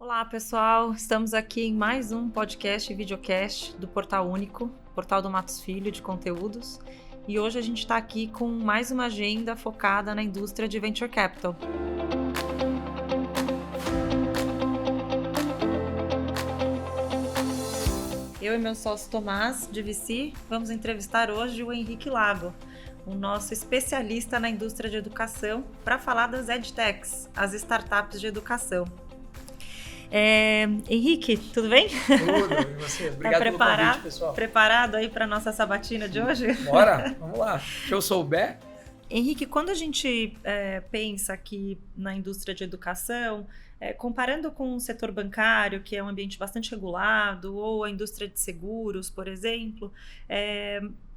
Olá, pessoal. Estamos aqui em mais um podcast e videocast do Portal Único, Portal do Matos Filho de conteúdos. E hoje a gente está aqui com mais uma agenda focada na indústria de Venture Capital. Eu e meu sócio Tomás, de VC, vamos entrevistar hoje o Henrique Lago, o nosso especialista na indústria de educação, para falar das EdTechs, as startups de educação. Henrique, tudo bem? Tudo, e você? Obrigado pelo convite, pessoal. Preparado aí para a nossa sabatina de hoje? Bora, vamos lá. Se eu souber... Henrique, quando a gente pensa aqui na indústria de educação, comparando com o setor bancário, que é um ambiente bastante regulado, ou a indústria de seguros, por exemplo,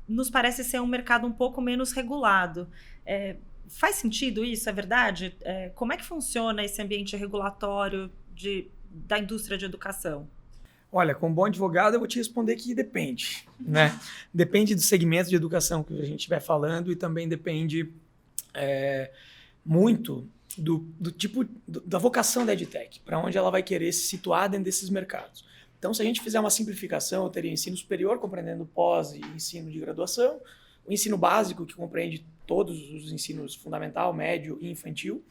nos parece ser um mercado um pouco menos regulado. Faz sentido isso? É verdade? Como é que funciona esse ambiente regulatório da indústria de educação? Olha, como bom advogado, eu vou te responder que depende, né? Depende do segmento de educação que a gente estiver falando e também depende muito do tipo, da vocação da EdTech, para onde ela vai querer se situar dentro desses mercados. Então, se a gente fizer uma simplificação, eu teria ensino superior, compreendendo pós e ensino de graduação, o ensino básico, que compreende todos os ensinos fundamental, médio e infantil,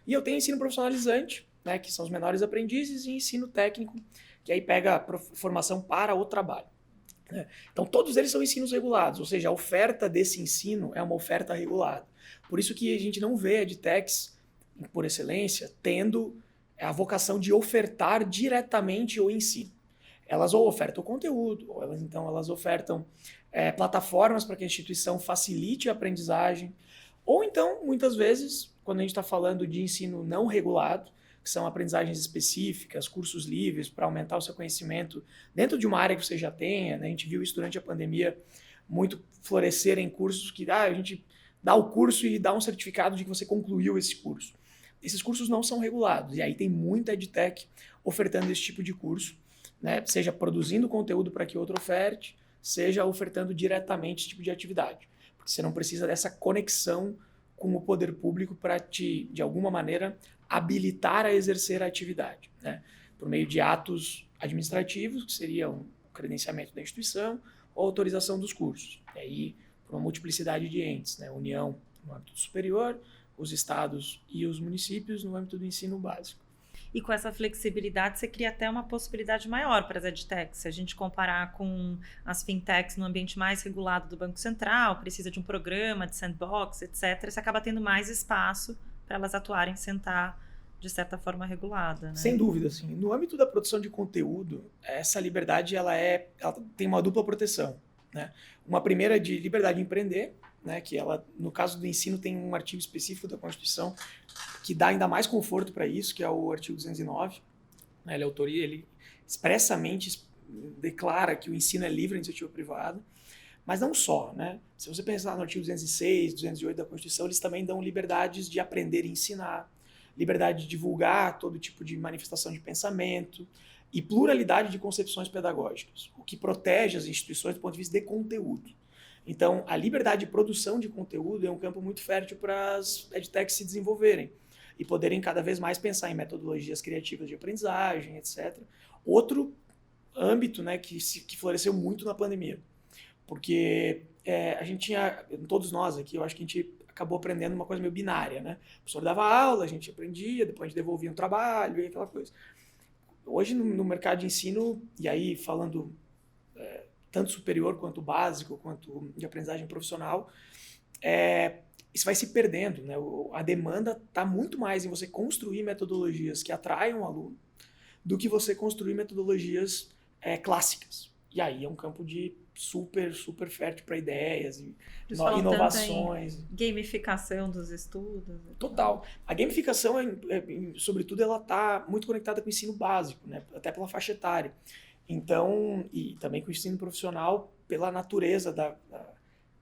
e eu tenho ensino profissionalizante, né, que são os menores aprendizes, e ensino técnico, que aí pega a formação para o trabalho. Então, todos eles são ensinos regulados, ou seja, a oferta desse ensino é uma oferta regulada. Por isso que a gente não vê EdTechs, por excelência, tendo a vocação de ofertar diretamente o ensino. Elas ou ofertam conteúdo, ou elas ofertam plataformas para que a instituição facilite a aprendizagem, ou então, muitas vezes, quando a gente está falando de ensino não regulado, que são aprendizagens específicas, cursos livres para aumentar o seu conhecimento dentro de uma área que você já tenha, né? A gente viu isso durante a pandemia muito florescer em cursos que a gente dá o curso e dá um certificado de que você concluiu esse curso. Esses cursos não são regulados, e aí tem muita EdTech ofertando esse tipo de curso, né? Seja produzindo conteúdo para que outro oferte, seja ofertando diretamente esse tipo de atividade. Porque você não precisa dessa conexão com o poder público para te, de alguma maneira, habilitar a exercer a atividade, né? Por meio de atos administrativos, que seriam o credenciamento da instituição ou autorização dos cursos. E aí, por uma multiplicidade de entes, né? União no âmbito superior, os estados e os municípios no âmbito do ensino básico. E com essa flexibilidade, você cria até uma possibilidade maior para as EdTechs. Se a gente comparar com as fintechs no ambiente mais regulado do Banco Central, precisa de um programa de sandbox, etc., você acaba tendo mais espaço para elas atuarem sem estar, de certa forma, regulada, né? Sem dúvida, sim. No âmbito da produção de conteúdo, essa liberdade ela tem uma dupla proteção, né? Uma primeira de liberdade de empreender, né? Que ela, no caso do ensino, tem um artigo específico da Constituição que dá ainda mais conforto para isso, que é o artigo 209. Né? Ele autoria, ele expressamente declara que o ensino é livre à iniciativa privada. Mas não só, né? Se você pensar no artigo 206, 208 da Constituição, eles também dão liberdades de aprender e ensinar, liberdade de divulgar todo tipo de manifestação de pensamento e pluralidade de concepções pedagógicas, o que protege as instituições do ponto de vista de conteúdo. Então, a liberdade de produção de conteúdo é um campo muito fértil para as EdTechs se desenvolverem e poderem cada vez mais pensar em metodologias criativas de aprendizagem, etc. Outro âmbito, né, que floresceu muito na pandemia. Porque a gente tinha, todos nós aqui, eu acho que a gente acabou aprendendo uma coisa meio binária, né? O professor dava aula, a gente aprendia, depois a gente devolvia um trabalho e aquela coisa. Hoje, no mercado de ensino, e aí falando tanto superior quanto básico, quanto de aprendizagem profissional, isso vai se perdendo, né? A demanda está muito mais em você construir metodologias que atraiam o aluno do que você construir metodologias clássicas. E aí é um campo de super fértil para ideias e inovações. Gamificação dos estudos. Total. A gamificação, sobretudo, ela está muito conectada com o ensino básico, né? Até pela faixa etária. Então, e também com o ensino profissional, pela natureza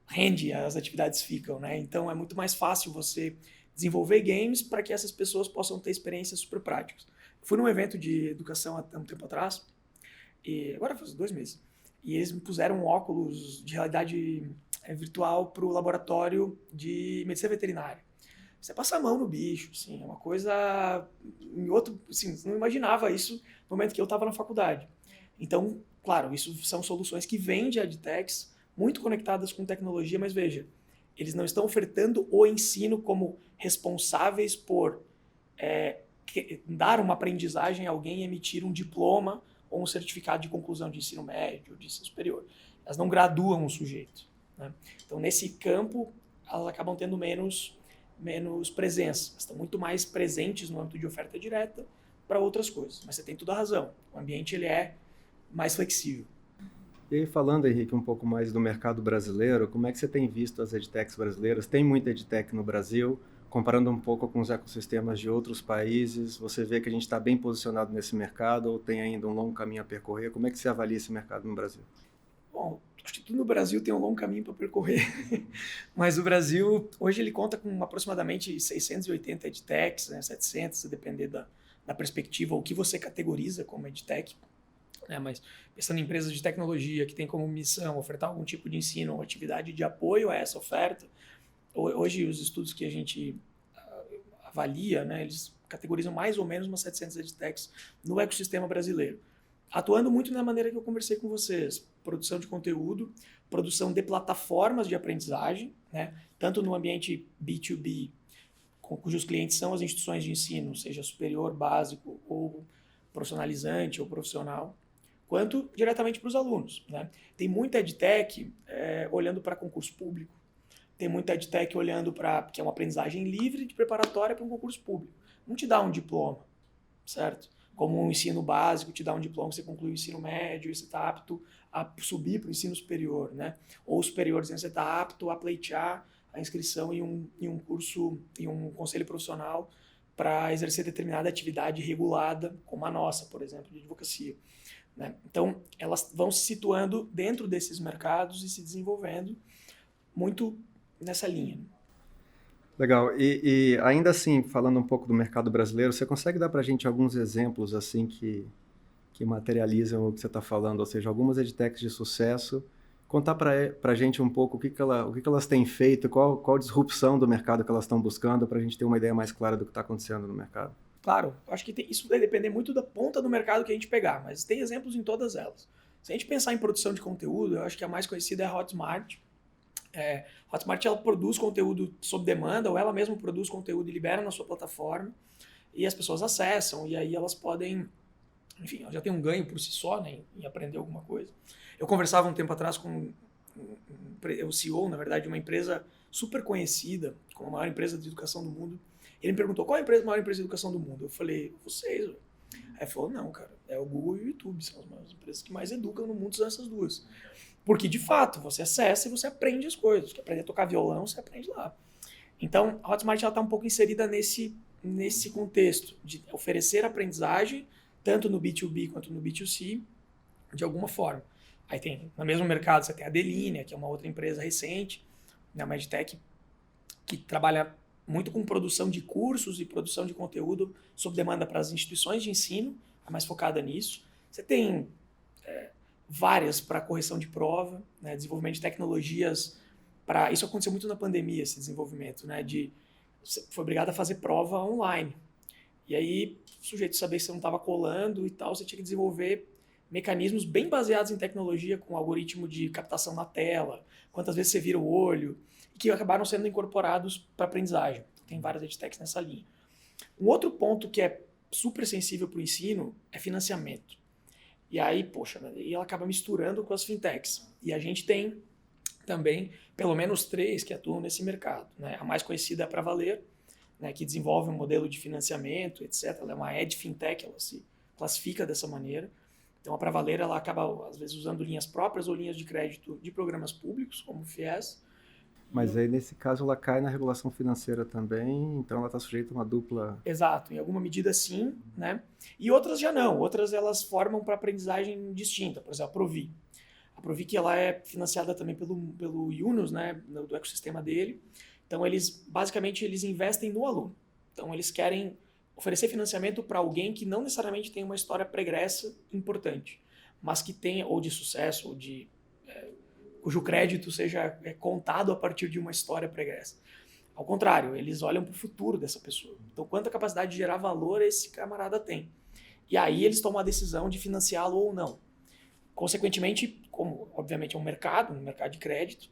rende as atividades ficam, né? Então, é muito mais fácil você desenvolver games para que essas pessoas possam ter experiências super práticas. Fui num evento de educação há um tempo atrás, e agora faz 2 meses, e eles me puseram um óculos de realidade virtual para o laboratório de medicina veterinária. você passa a mão no bicho, assim, é uma coisa em outro, assim, não imaginava isso no momento que eu estava na faculdade. Então, claro, isso são soluções que vêm de edtechs, muito conectadas com tecnologia, mas veja, eles não estão ofertando o ensino como responsáveis por dar uma aprendizagem a alguém e emitir um diploma ou um certificado de conclusão de ensino médio ou de ensino superior. Elas não graduam o sujeito, né? Então, nesse campo, elas acabam tendo menos presença. Elas estão muito mais presentes no âmbito de oferta direta para outras coisas. Mas você tem toda a razão. O ambiente ele é mais flexível. E aí, falando, Henrique, um pouco mais do mercado brasileiro, como é que você tem visto as edtechs brasileiras? Tem muita edtech no Brasil? Comparando um pouco com os ecossistemas de outros países, você vê que a gente está bem posicionado nesse mercado ou tem ainda um longo caminho a percorrer? Como é que você avalia esse mercado no Brasil? Bom, acho que tudo no Brasil tem um longo caminho para percorrer, mas o Brasil, hoje ele conta com aproximadamente 680 edtechs, né, 700, se depender da perspectiva, o que você categoriza como edtech. Mas pensando em empresas de tecnologia que têm como missão ofertar algum tipo de ensino ou atividade de apoio a essa oferta, hoje os estudos que a gente avalia, né, eles categorizam mais ou menos umas 700 edtechs no ecossistema brasileiro, atuando muito na maneira que eu conversei com vocês, produção de conteúdo, produção de plataformas de aprendizagem, né, tanto no ambiente B2B, cujos clientes são as instituições de ensino, seja superior, básico ou profissionalizante ou profissional, quanto diretamente para os alunos, né? Tem muita edtech olhando para concurso público, tem muita edtech olhando para, que é uma aprendizagem livre de preparatória para um concurso público. Não te dá um diploma, certo? Como um ensino básico te dá um diploma que você conclui o ensino médio e você está apto a subir para o ensino superior, né? Ou superior dizendo que você está apto a pleitear a inscrição em um curso, em um conselho profissional para exercer determinada atividade regulada, como a nossa, por exemplo, de advocacia, né? Então, elas vão se situando dentro desses mercados e se desenvolvendo muito nessa linha. Legal. E ainda assim, falando um pouco do mercado brasileiro, você consegue dar para a gente alguns exemplos assim que materializam o que você está falando? Ou seja, algumas edtechs de sucesso, contar para a gente um pouco o que elas tem feito, qual disrupção do mercado que elas estão buscando, para a gente ter uma ideia mais clara do que está acontecendo no mercado. Claro, acho que isso vai depender muito da ponta do mercado que a gente pegar, mas tem exemplos em todas elas. Se a gente pensar em produção de conteúdo, eu acho que a mais conhecida é a Hotmart. Hotmart ela produz conteúdo sob demanda, ou ela mesma produz conteúdo e libera na sua plataforma, e as pessoas acessam, e aí elas podem, enfim, ela já tem um ganho por si só, né, em aprender alguma coisa. Eu conversava um tempo atrás com o CEO, na verdade, de uma empresa super conhecida, como a maior empresa de educação do mundo. Ele me perguntou, qual é a maior empresa de educação do mundo? Eu falei, vocês. Aí ele falou, não, cara, é o Google e o YouTube, são as maiores empresas que mais educam no mundo, são essas duas. Porque, de fato, você acessa e você aprende as coisas. Quer aprender a tocar violão, você aprende lá. Então, a Hotmart está um pouco inserida nesse contexto de oferecer aprendizagem, tanto no B2B quanto no B2C, de alguma forma. Aí tem, no mesmo mercado, você tem a Delinea, que é uma outra empresa recente, né, uma edtech que trabalha muito com produção de cursos e produção de conteúdo sob demanda para as instituições de ensino, é mais focada nisso. Você tem várias para correção de prova, né, desenvolvimento de tecnologias para... Isso aconteceu muito na pandemia, esse desenvolvimento, né, você foi obrigado a fazer prova online. E aí, o sujeito sabia que você não estava colando e tal, você tinha que desenvolver mecanismos bem baseados em tecnologia, com algoritmo de captação na tela, quantas vezes você vira o olho, e que acabaram sendo incorporados para aprendizagem. Tem várias edtechs nessa linha. Um outro ponto que é super sensível para o ensino é financiamento. E aí, poxa, e ela acaba misturando com as fintechs. E a gente tem também pelo menos 3 que atuam nesse mercado, né? A mais conhecida é a Pravaler, né, que desenvolve um modelo de financiamento, etc. Ela é uma ed fintech, ela se classifica dessa maneira. Então, a Pravaler ela acaba, às vezes, usando linhas próprias ou linhas de crédito de programas públicos, como o FIES. Mas aí, nesse caso, ela cai na regulação financeira também, então ela está sujeita a uma dupla... Exato, em alguma medida sim, né? E outras já não, outras elas formam para aprendizagem distinta, por exemplo, a Provi. A Provi que ela é financiada também pelo Yunus, né, do ecossistema dele. Então, basicamente, eles investem no aluno. Então, eles querem oferecer financiamento para alguém que não necessariamente tem uma história pregressa importante, mas que tenha, ou de sucesso, ou cujo crédito seja contado a partir de uma história pregressa. Ao contrário, eles olham para o futuro dessa pessoa. Então, quanta capacidade de gerar valor esse camarada tem. E aí eles tomam a decisão de financiá-lo ou não. Consequentemente, como obviamente é um mercado de crédito,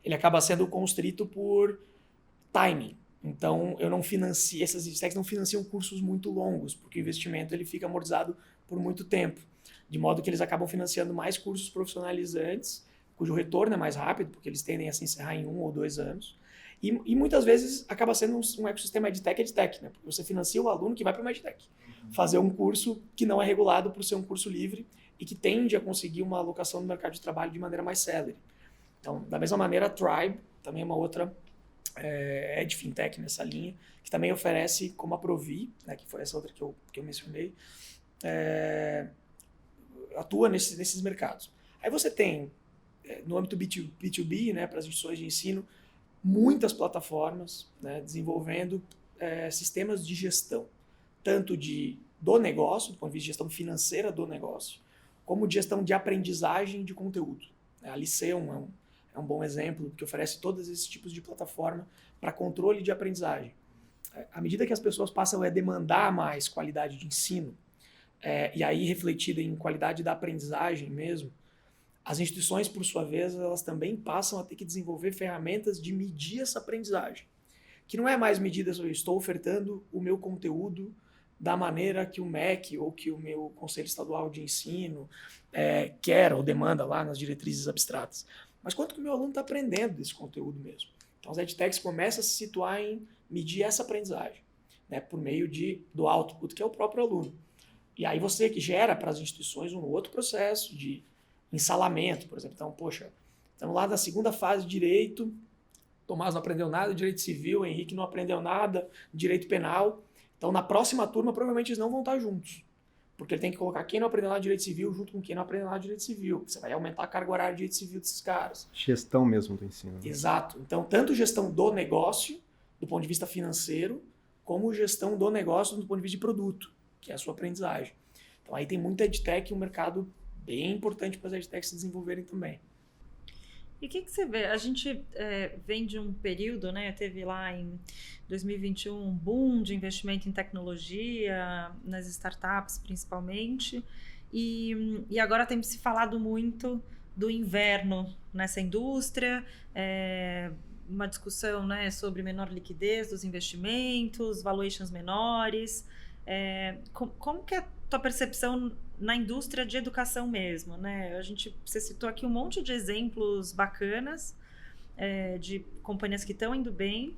ele acaba sendo constrito por timing. Então, eu não financio, essas edtechs não financiam cursos muito longos, porque o investimento ele fica amortizado por muito tempo. De modo que eles acabam financiando mais cursos profissionalizantes, cujo retorno é mais rápido, porque eles tendem a se encerrar em 1 ou 2 anos. E muitas vezes acaba sendo um ecossistema edtech, né? Porque você financia o aluno que vai para uma edtech. Fazer um curso que não é regulado por ser um curso livre e que tende a conseguir uma alocação no mercado de trabalho de maneira mais célere. Então, da mesma maneira, a Tribe também é uma outra de fintech nessa linha, que também oferece, como a Provi, né, que foi essa outra que eu mencionei, atua nesses mercados. Aí você tem, no âmbito B2B, né, para as instituições de ensino, muitas plataformas, né, desenvolvendo sistemas de gestão, tanto do negócio, do ponto de vista de gestão financeira do negócio, como de gestão de aprendizagem de conteúdo. A Liceum é um bom exemplo, que oferece todos esses tipos de plataforma para controle de aprendizagem. À medida que as pessoas passam a demandar mais qualidade de ensino, e aí refletida em qualidade da aprendizagem mesmo, as instituições, por sua vez, elas também passam a ter que desenvolver ferramentas de medir essa aprendizagem, que não é mais medida sobre estou ofertando o meu conteúdo da maneira que o MEC ou que o meu Conselho Estadual de Ensino quer ou demanda lá nas diretrizes abstratas, mas quanto que o meu aluno está aprendendo desse conteúdo mesmo. Então, as edtechs começam a se situar em medir essa aprendizagem, né, por meio do output, que é o próprio aluno. E aí você que gera para as instituições um outro processo de ensalamento, por exemplo. Então, poxa, estamos lá na segunda fase de direito, Tomás não aprendeu nada de direito civil, Henrique não aprendeu nada de direito penal. Então, na próxima turma, provavelmente eles não vão estar juntos. Porque ele tem que colocar quem não aprendeu nada de direito civil junto com quem não aprendeu nada de direito civil. Você vai aumentar a carga horária de direito civil desses caras. Gestão mesmo do ensino. Né? Exato. Então, tanto gestão do negócio, do ponto de vista financeiro, como gestão do negócio do ponto de vista de produto, que é a sua aprendizagem. Então, aí tem muita edtech e um mercado bem importante para as edtechs se desenvolverem também. E o que você vê? A gente vem de um período, né? Teve lá em 2021 um boom de investimento em tecnologia, nas startups principalmente, e agora tem se falado muito do inverno nessa indústria, uma discussão, né, sobre menor liquidez dos investimentos, valuations menores. Como que é a tua percepção na indústria de educação mesmo, né? Você citou aqui um monte de exemplos bacanas de companhias que estão indo bem,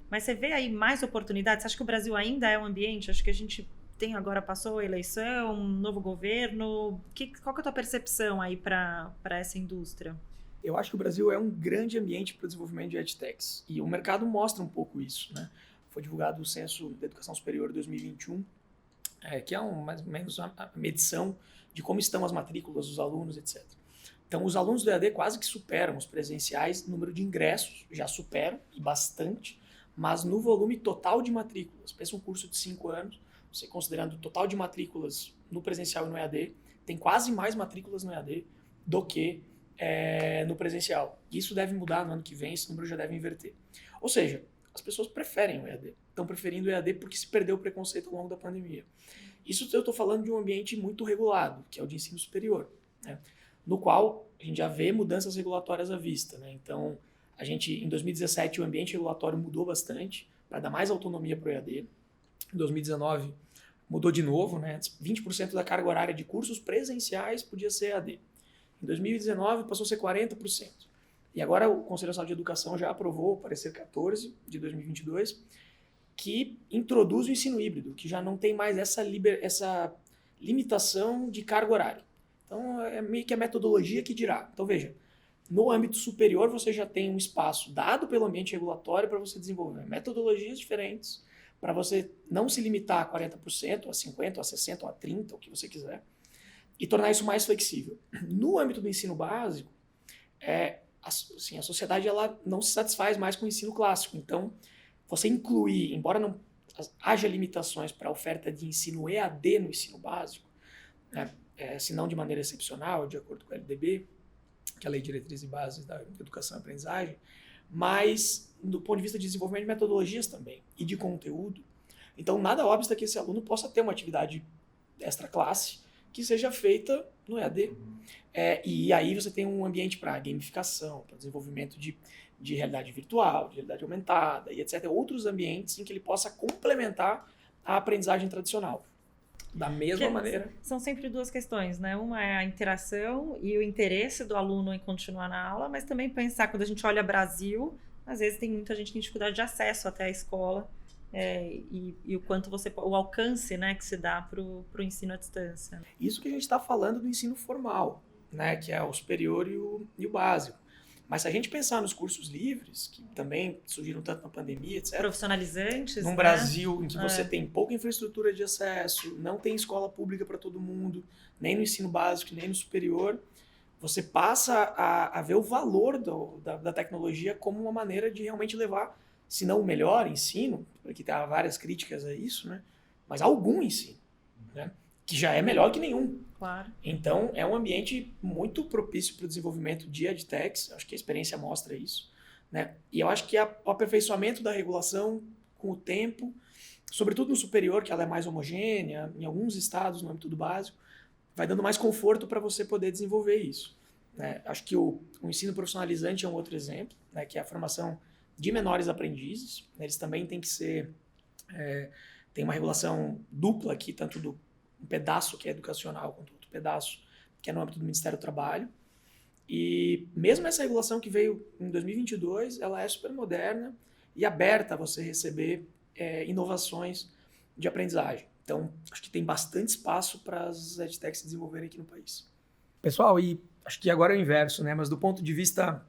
mas você vê aí mais oportunidades? Você acha que o Brasil ainda é um ambiente? Acho que a gente passou a eleição, um novo governo. Qual que é a tua percepção aí para essa indústria? Eu acho que o Brasil é um grande ambiente para o desenvolvimento de edtechs, e o mercado mostra um pouco isso, né? Foi divulgado o Censo da Educação Superior 2021, que é mais ou menos uma medição de como estão as matrículas dos alunos, etc. Então, os alunos do EAD quase que superam os presenciais, número de ingressos já superam, e bastante, mas no volume total de matrículas. Pensa um curso de 5 anos, você considerando o total de matrículas no presencial e no EAD, tem quase mais matrículas no EAD do que no presencial. Isso deve mudar no ano que vem, esse número já deve inverter. Ou seja, as pessoas preferem o EAD. Estão preferindo o EAD porque se perdeu o preconceito ao longo da pandemia. Isso eu estou falando de um ambiente muito regulado, que é o de ensino superior, né? No qual a gente já vê mudanças regulatórias à vista, né? Então, em 2017, o ambiente regulatório mudou bastante para dar mais autonomia para o EAD. Em 2019, mudou de novo, né? 20% da carga horária de cursos presenciais podia ser EAD. Em 2019, passou a ser 40%. E agora o Conselho Nacional de Educação já aprovou o parecer 14 de 2022, que introduz o ensino híbrido, que já não tem mais essa limitação de carga horária. Então, é meio que a metodologia que dirá. Então, veja, no âmbito superior, você já tem um espaço dado pelo ambiente regulatório para você desenvolver metodologias diferentes, para você não se limitar a 40%, a 50%, a 60%, a 30%, o que você quiser, e tornar isso mais flexível. No âmbito do ensino básico, a sociedade ela não se satisfaz mais com o ensino clássico. Então, você incluir, embora não haja limitações para a oferta de ensino EAD no ensino básico, né, se não de maneira excepcional, de acordo com a LDB, que é a Lei de Diretrizes e Bases da Educação e Aprendizagem, mas do ponto de vista de desenvolvimento de metodologias também e de conteúdo. Então, nada obsta que esse aluno possa ter uma atividade extra classe que seja feita no EAD. E aí você tem um ambiente para gamificação, para desenvolvimento de realidade virtual, de realidade aumentada e etc. Outros ambientes em que ele possa complementar a aprendizagem tradicional. Da mesma maneira. São sempre duas questões, né? Uma é a interação e o interesse do aluno em continuar na aula, mas também pensar, quando a gente olha Brasil, às vezes tem muita gente que tem dificuldade de acesso até a escola, e o quanto o alcance, né, que se dá para o ensino à distância. Isso que a gente está falando do ensino formal, né, que é o superior e o básico. Mas se a gente pensar nos cursos livres, que também surgiram tanto na pandemia, etc. Profissionalizantes, num né? Brasil em que você tem pouca infraestrutura de acesso, não tem escola pública para todo mundo, nem no ensino básico, nem no superior, você passa a ver o valor da tecnologia como uma maneira de realmente levar, se não o melhor ensino, porque tem várias críticas a isso, né? Mas algum ensino, né? Que já é melhor que nenhum. Claro. Então, é um ambiente muito propício para o desenvolvimento de edtechs, acho que a experiência mostra isso, né? E eu acho que o aperfeiçoamento da regulação com o tempo, sobretudo no superior, que ela é mais homogênea, em alguns estados, no âmbito do básico, vai dando mais conforto para você poder desenvolver isso, né? Acho que o ensino profissionalizante é um outro exemplo, né? Que é a formação de menores aprendizes. Eles também têm que ser... tem uma regulação dupla aqui, tanto do um pedaço que é educacional, quanto outro pedaço que é no âmbito do Ministério do Trabalho. E mesmo essa regulação que veio em 2022, ela é super moderna e aberta a você receber inovações de aprendizagem. Então, acho que tem bastante espaço para as edtechs se desenvolverem aqui no país. Pessoal, e acho que agora é o inverso, né? Mas do ponto de vista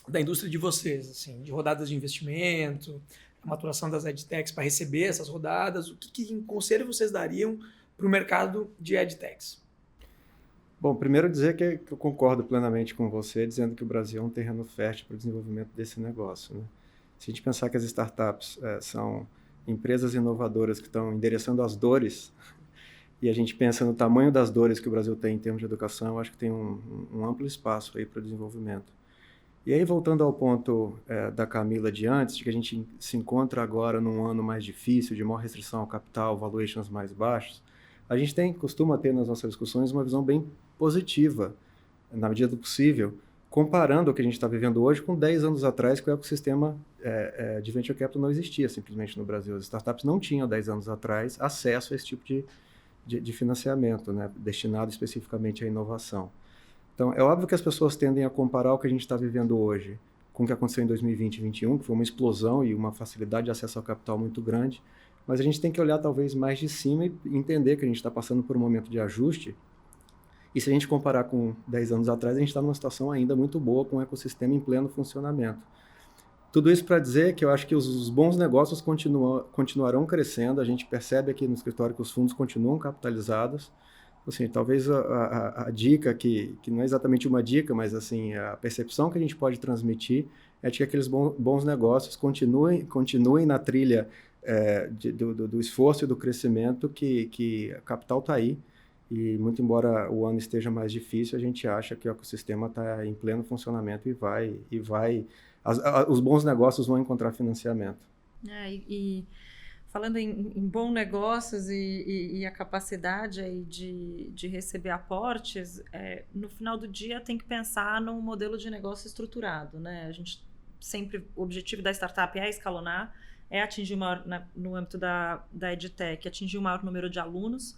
da indústria de vocês, assim, de rodadas de investimento, a maturação das edtechs para receber essas rodadas, o que conselho vocês dariam para o mercado de edtechs? Bom, primeiro dizer que eu concordo plenamente com você, dizendo que o Brasil é um terreno fértil para o desenvolvimento desse negócio, né? Se a gente pensar que as startups são empresas inovadoras que estão endereçando as dores, e a gente pensa no tamanho das dores que o Brasil tem em termos de educação, eu acho que tem um amplo espaço aí para o desenvolvimento. E aí, voltando ao ponto da Camila de antes, de que a gente se encontra agora num ano mais difícil, de maior restrição ao capital, valuations mais baixos, a gente costuma ter nas nossas discussões uma visão bem positiva, na medida do possível, comparando o que a gente está vivendo hoje com 10 anos atrás, que o ecossistema de venture capital não existia simplesmente no Brasil. As startups não tinham 10 anos atrás acesso a esse tipo de financiamento, né, destinado especificamente à inovação. Então, é óbvio que as pessoas tendem a comparar o que a gente está vivendo hoje com o que aconteceu em 2020 e 2021, que foi uma explosão e uma facilidade de acesso ao capital muito grande, mas a gente tem que olhar talvez mais de cima e entender que a gente está passando por um momento de ajuste, e se a gente comparar com 10 anos atrás, a gente está numa situação ainda muito boa, com o ecossistema em pleno funcionamento. Tudo isso para dizer que eu acho que os bons negócios continuarão crescendo, a gente percebe aqui no escritório que os fundos continuam capitalizados. Assim, talvez a dica, que não é exatamente uma dica, mas assim, a percepção que a gente pode transmitir é de que aqueles bons negócios continuem na trilha do esforço e do crescimento, que a capital está aí, e muito embora o ano esteja mais difícil, a gente acha que o ecossistema está em pleno funcionamento os bons negócios vão encontrar financiamento. Falando em bons negócios e a capacidade aí de receber aportes, no final do dia tem que pensar num modelo de negócio estruturado, né? O objetivo da startup é escalonar, atingir no âmbito da edtech, atingir o maior número de alunos.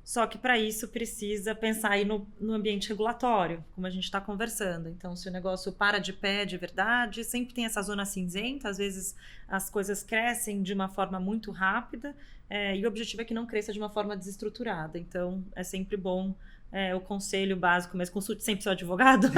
Só que para isso precisa pensar aí no ambiente regulatório, como a gente está conversando. Então, se o negócio para de pé de verdade, sempre tem essa zona cinzenta, às vezes as coisas crescem de uma forma muito rápida, e o objetivo é que não cresça de uma forma desestruturada. Então, é sempre bom o conselho básico, mas consulte sempre seu advogado,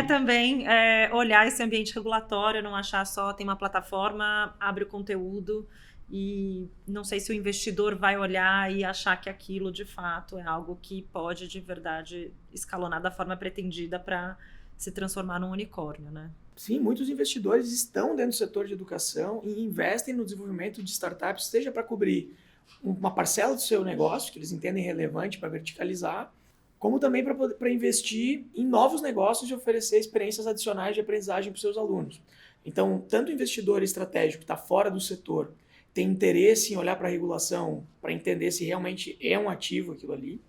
também olhar esse ambiente regulatório, não achar só tem uma plataforma, abre o conteúdo, e não sei se o investidor vai olhar e achar que aquilo de fato é algo que pode de verdade escalonar da forma pretendida para se transformar num unicórnio, né? Sim, muitos investidores estão dentro do setor de educação e investem no desenvolvimento de startups, seja para cobrir uma parcela do seu negócio, que eles entendem relevante para verticalizar, como também para investir em novos negócios e oferecer experiências adicionais de aprendizagem para os seus alunos. Então, tanto o investidor estratégico que está fora do setor tem interesse em olhar para a regulação, para entender se realmente é um ativo aquilo ali,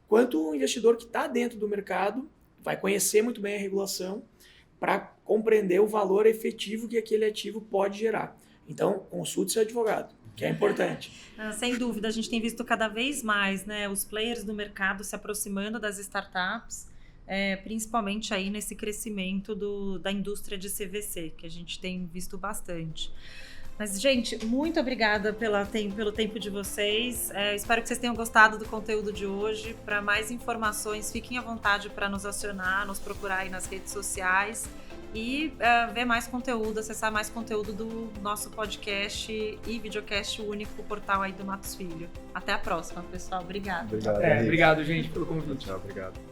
quanto o investidor que está dentro do mercado vai conhecer muito bem a regulação para compreender o valor efetivo que aquele ativo pode gerar. Então, consulte seu advogado, que é importante. Sem dúvida, a gente tem visto cada vez mais, né, os players do mercado se aproximando das startups, principalmente aí nesse crescimento da indústria de CVC, que a gente tem visto bastante. Mas, gente, muito obrigada pelo tempo de vocês. Espero que vocês tenham gostado do conteúdo de hoje. Para mais informações, fiquem à vontade para nos acionar, nos procurar aí nas redes sociais e ver mais conteúdo, acessar mais conteúdo do nosso podcast e videocast único, portal aí do Matos Filho. Até a próxima, pessoal. Obrigada. Obrigado, obrigado, gente, pelo convite. Tchau, obrigado.